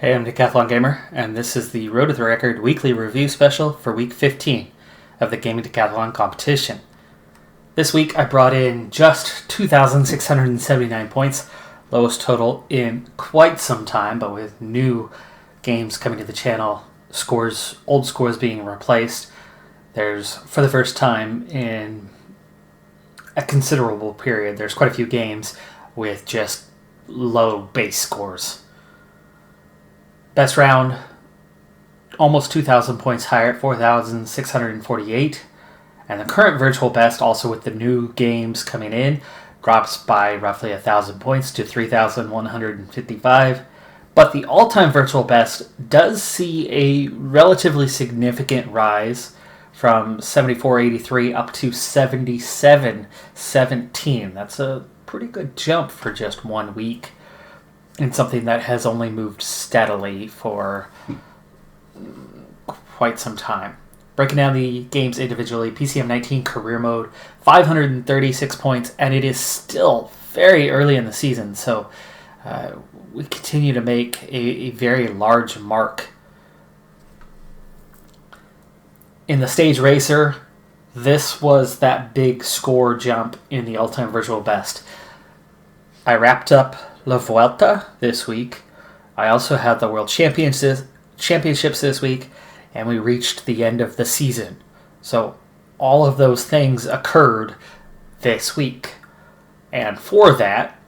Hey, I'm Decathlon Gamer, and this is the Road to the Record weekly review special for week 15 of the Gaming Decathlon competition. This week I brought in just 2,679 points, lowest total in quite some time, but with new games coming to the channel, old scores being replaced. There's, for the first time in a considerable period, there's quite a few games with just low base scores. Best round, almost 2,000 points higher at 4,648. And the current virtual best, also with the new games coming in, drops by roughly 1,000 points to 3,155. But the all-time virtual best does see a relatively significant rise from 74.83 up to 77.17. That's a pretty good jump for just 1 week. And something that has only moved steadily for quite some time. Breaking down the games individually, FS19 Career Mode, 536 points, and it is still very early in the season, so we continue to make a very large mark. In the Stage Racer, this was that big score jump in the all-time virtual best. I wrapped up La Vuelta this week. I also had the World Championships this week, and we reached the end of the season. So all of those things occurred this week. And for that,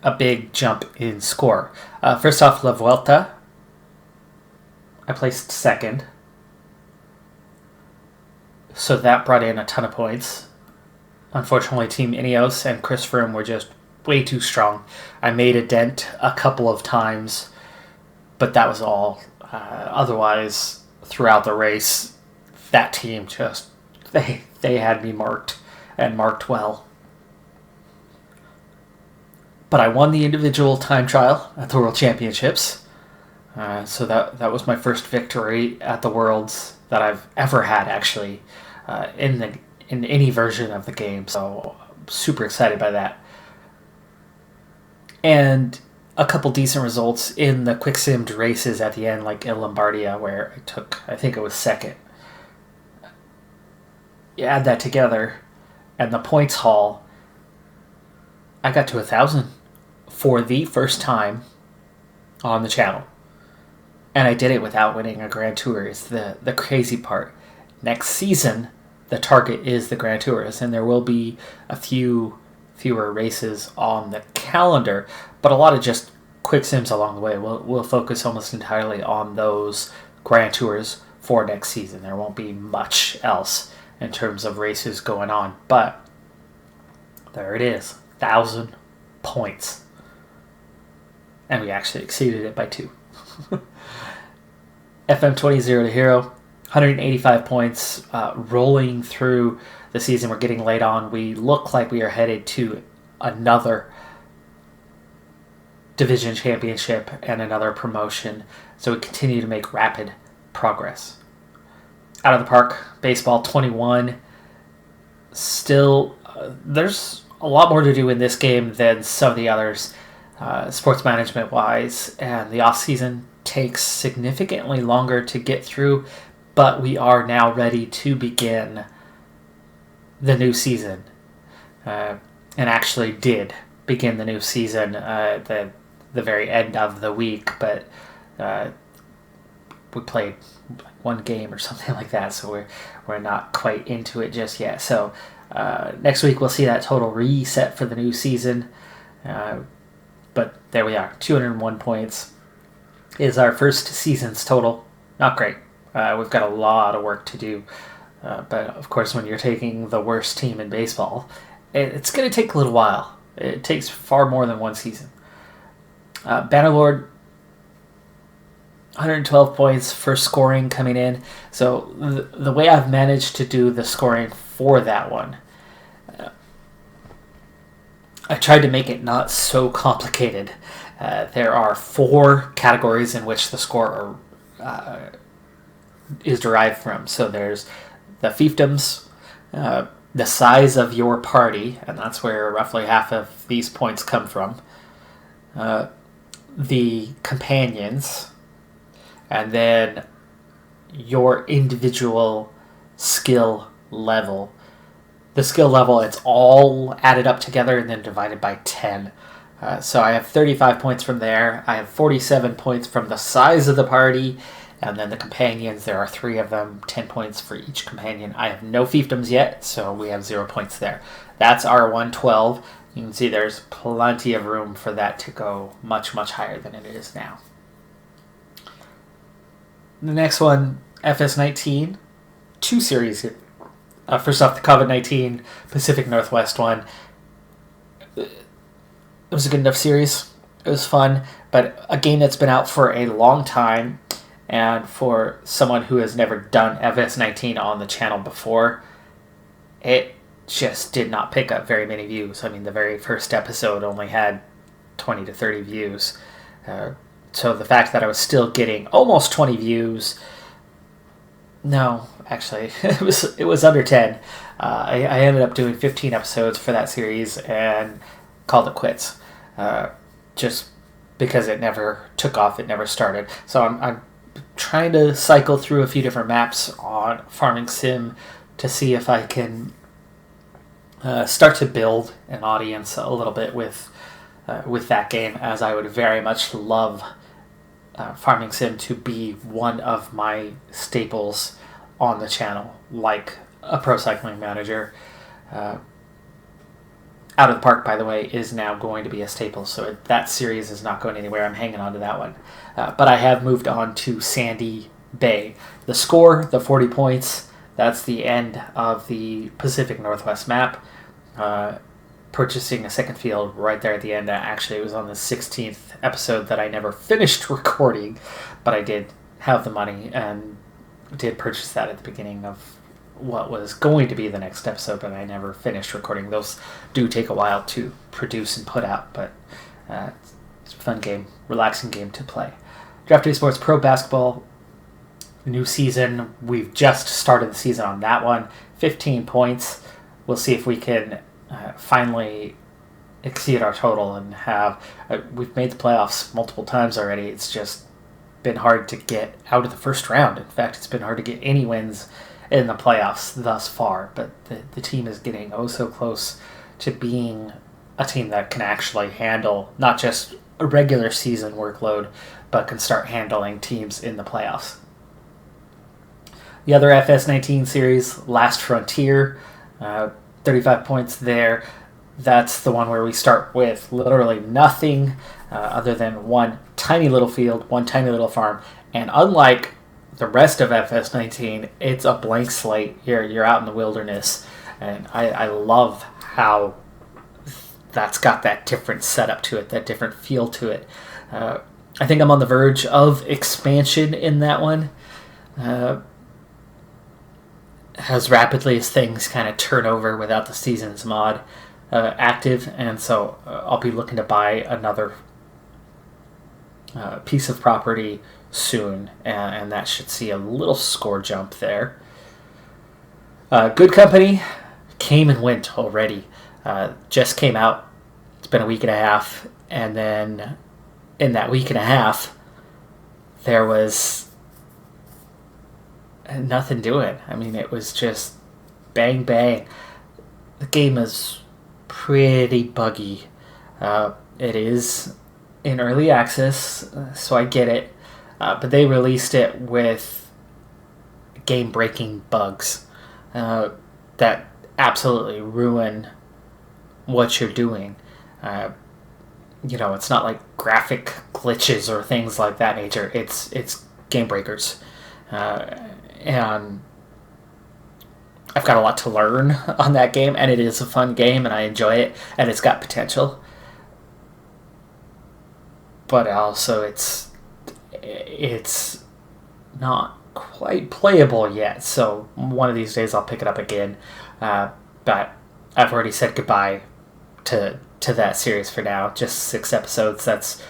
a big jump in score. First off, La Vuelta, I placed second. So that brought in a ton of points. Unfortunately, Team Ineos and Chris Froome were just way too strong. I made a dent a couple of times, but that was all. Otherwise, throughout the race, that team just, they had me marked, and marked well. But I won the individual time trial at the World Championships. So that was my first victory at the Worlds that I've ever had, actually, in any version of the game. So I'm super excited by that. And a couple decent results in the quick-simmed races at the end, like in Lombardia, where I think it was second. You add that together, and the points haul, I got to 1,000 for the first time on the channel. And I did it without winning a Grand Tour, is the crazy part. Next season, the target is the Grand Tours, and there will be a fewer races on the calendar, but a lot of just quick sims along the way. We'll focus almost entirely on those Grand Tours for next season. There won't be much else in terms of races going on, but there it is, 1,000 points. And we actually exceeded it by 2. FM20 Zero to Hero, 185 points, rolling through the season. We're getting late on. We look like we are headed to another division championship and another promotion, so we continue to make rapid progress. Out of the park, baseball 21. Still, there's a lot more to do in this game than some of the others, sports management wise, and the off season takes significantly longer to get through, but we are now ready to begin the new season, and actually did begin the new season the very end of the week, but we played one game or something like that, so we're not quite into it just yet. So next week we'll see that total reset for the new season, but there we are. 201 points is our first season's total. Not great. We've got a lot of work to do. But of course, when you're taking the worst team in baseball, it's going to take a little while. It takes far more than one season. Bannerlord, 112 points for scoring coming in. So the way I've managed to do the scoring for that one, I tried to make it not so complicated. There are 4 categories in which the score is derived from. So there's the fiefdoms, the size of your party, and that's where roughly half of these points come from. the companions, and then your individual skill level. The skill level, it's all added up together and then divided by 10. So I have 35 points from there. I have 47 points from the size of the party. And then the companions, there are 3 of them, 10 points for each companion. I have no fiefdoms yet, so we have 0 points there. That's our 112. You can see there's plenty of room for that to go much, much higher than it is now. The next one, FS19 Series. First off, the COVID-19 Pacific Northwest one. It was a good enough series. It was fun, but a game that's been out for a long time, and for someone who has never done FS19 on the channel before, it just did not pick up very many views. I mean, the very first episode only had 20 to 30 views. So the fact that I was still getting almost 20 views, no, actually, it was under 10. I ended up doing 15 episodes for that series and called it quits. Just because it never took off, it never started. So I'm trying to cycle through a few different maps on Farming Sim to see if I can start to build an audience a little bit with that game, as I would very much love Farming Sim to be one of my staples on the channel, like a Pro Cycling Manager. Out of the Park, by the way, is now going to be a staple, so that series is not going anywhere. I'm hanging on to that one. But I have moved on to Sandy Bay. The score, the 40 points, that's the end of the Pacific Northwest map. Purchasing a second field right there at the end. Actually, it was on the 16th episode that I never finished recording, but I did have the money and did purchase that at the beginning of what was going to be the next episode, but I never finished recording. Those do take a while to produce and put out, but it's a fun game, relaxing game to play. Draft Day Sports Pro Basketball, new season. We've just started the season on that one. 15 points. We'll see if we can finally exceed our total and have... we've made the playoffs multiple times already. It's just been hard to get out of the first round. In fact, it's been hard to get any wins in the playoffs thus far, but the team is getting oh so close to being a team that can actually handle not just a regular season workload, but can start handling teams in the playoffs. The other FS19 series, Last Frontier, 35 points there. That's the one where we start with literally nothing other than one tiny little field, one tiny little farm, and unlike the rest of FS19, it's a blank slate. You're out in the wilderness, and I love how that's got that different setup to it, that different feel to it. I think I'm on the verge of expansion in that one, as rapidly as things kind of turn over without the seasons mod active, and so I'll be looking to buy another piece of property soon, and that should see a little score jump there. Good Company came and went already. Just came out. It's been a week and a half, and then in that week and a half, there was nothing doing. I mean, it was just bang, bang. The game is pretty buggy. It is in early access, so I get it. But they released it with game-breaking bugs that absolutely ruin what you're doing. It's not like graphic glitches or things like that nature. It's game breakers. And I've got a lot to learn on that game, and it is a fun game, and I enjoy it, and it's got potential. But also, it's not quite playable yet, so one of these days I'll pick it up again. But I've already said goodbye to that series for now. Just 6 episodes. That's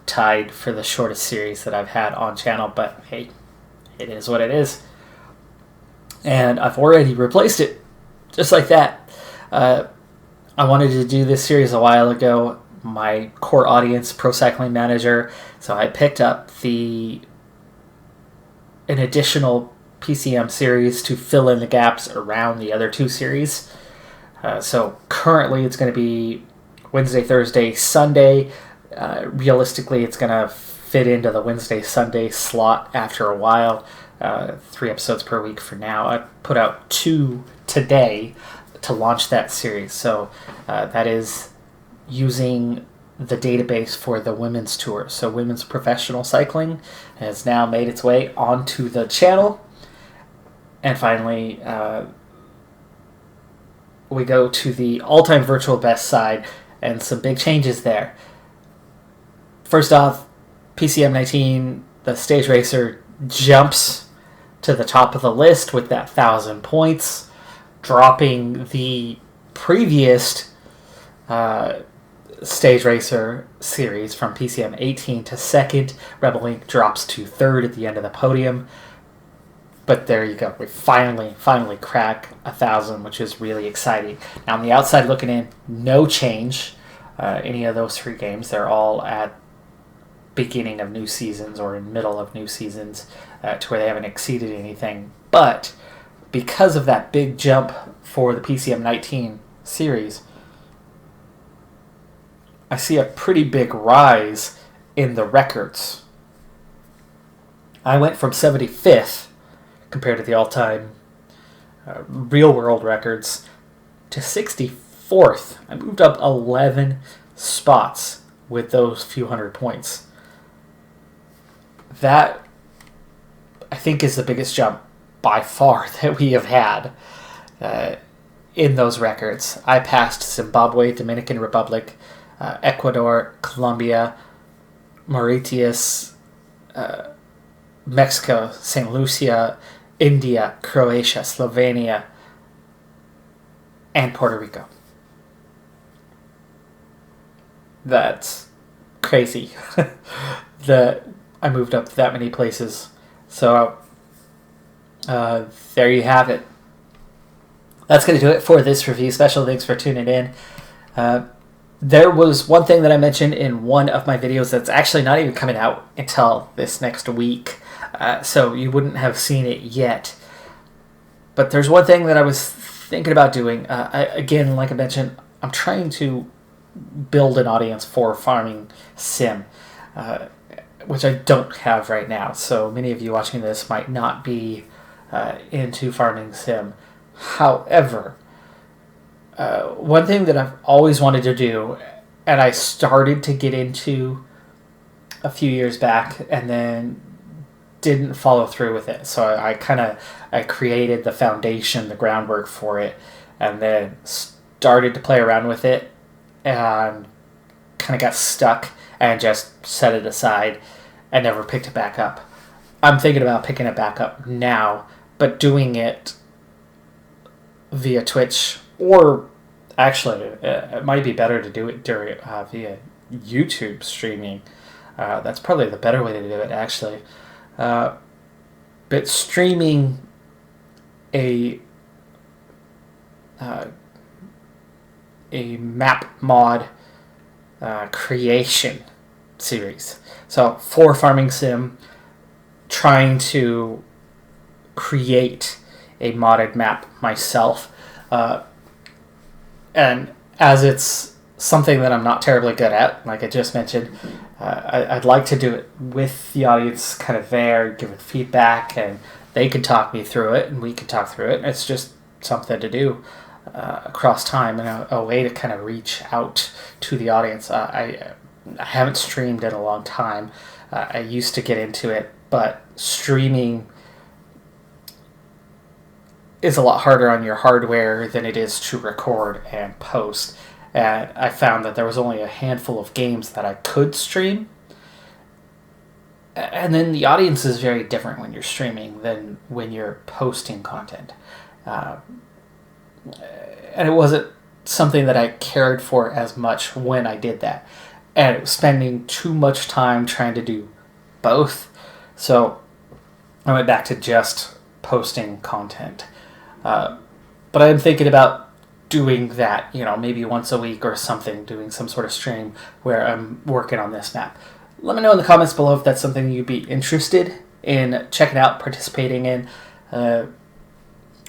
tied for the shortest series that I've had on channel, but hey, it is what it is. And I've already replaced it, just like that. I wanted to do this series a while ago, my core audience, Pro Cycling Manager. So I picked up an additional PCM series to fill in the gaps around the other two series. So currently it's going to be Wednesday, Thursday, Sunday. Realistically, it's going to fit into the Wednesday, Sunday slot after a while. 3 episodes per week for now. I put out 2 today to launch that series. So that is using the database for the women's tour. So women's professional cycling has now made its way onto the channel. And finally, we go to the all-time virtual best side and some big changes there. First off, PCM19, the stage racer, jumps to the top of the list with that 1,000 points, dropping the previous stage racer series from PCM18 to second. Rebel Link drops to third at the end of the podium. But there you go. We finally crack 1,000, which is really exciting. Now, on the outside looking in, no change. Any of those 3 games, they're all at beginning of new seasons or in middle of new seasons to where they haven't exceeded anything. But because of that big jump for the PCM19 series, I see a pretty big rise in the records. I went from 75th compared to the all-time real-world records to 64th. I moved up 11 spots with those few hundred points. That, I think, is the biggest jump by far that we have had in those records. I passed Zimbabwe, Dominican Republic, Ecuador, Colombia, Mauritius, Mexico, St. Lucia, India, Croatia, Slovenia, and Puerto Rico. That's crazy that I moved up that many places. So there you have it. That's going to do it for this review special. Thanks for tuning in. There was one thing that I mentioned in one of my videos that's actually not even coming out until this next week. So you wouldn't have seen it yet. But there's one thing that I was thinking about doing. Again, like I mentioned, I'm trying to build an audience for Farming Sim, which I don't have right now. So many of you watching this might not be into Farming Sim. However, one thing that I've always wanted to do, and I started to get into a few years back, and then didn't follow through with it. So I created the foundation, the groundwork for it, and then started to play around with it, and kind of got stuck and just set it aside and never picked it back up. I'm thinking about picking it back up now, but doing it via Twitch, or actually it might be better to do it via YouTube streaming. That's probably the better way to do it, actually. But streaming a map mod creation series. So for Farming Sim, trying to create a modded map myself. And as it's something that I'm not terribly good at, like I just mentioned, I'd like to do it with the audience kind of there, give it feedback, and they can talk me through it, and we can talk through it. It's just something to do across time, and a way to kind of reach out to the audience. I haven't streamed in a long time. I used to get into it, but streaming is a lot harder on your hardware than it is to record and post. And I found that there was only a handful of games that I could stream. And then the audience is very different when you're streaming than when you're posting content. And it wasn't something that I cared for as much when I did that. And it was spending too much time trying to do both. So I went back to just posting content. But I'm thinking about doing that, maybe once a week or something, doing some sort of stream where I'm working on this map. Let me know in the comments below if that's something you'd be interested in checking out, participating in,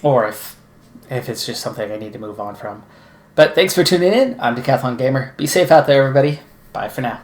or if it's just something I need to move on from. But thanks for tuning in. I'm Decathlon Gamer. Be safe out there, everybody. Bye for now.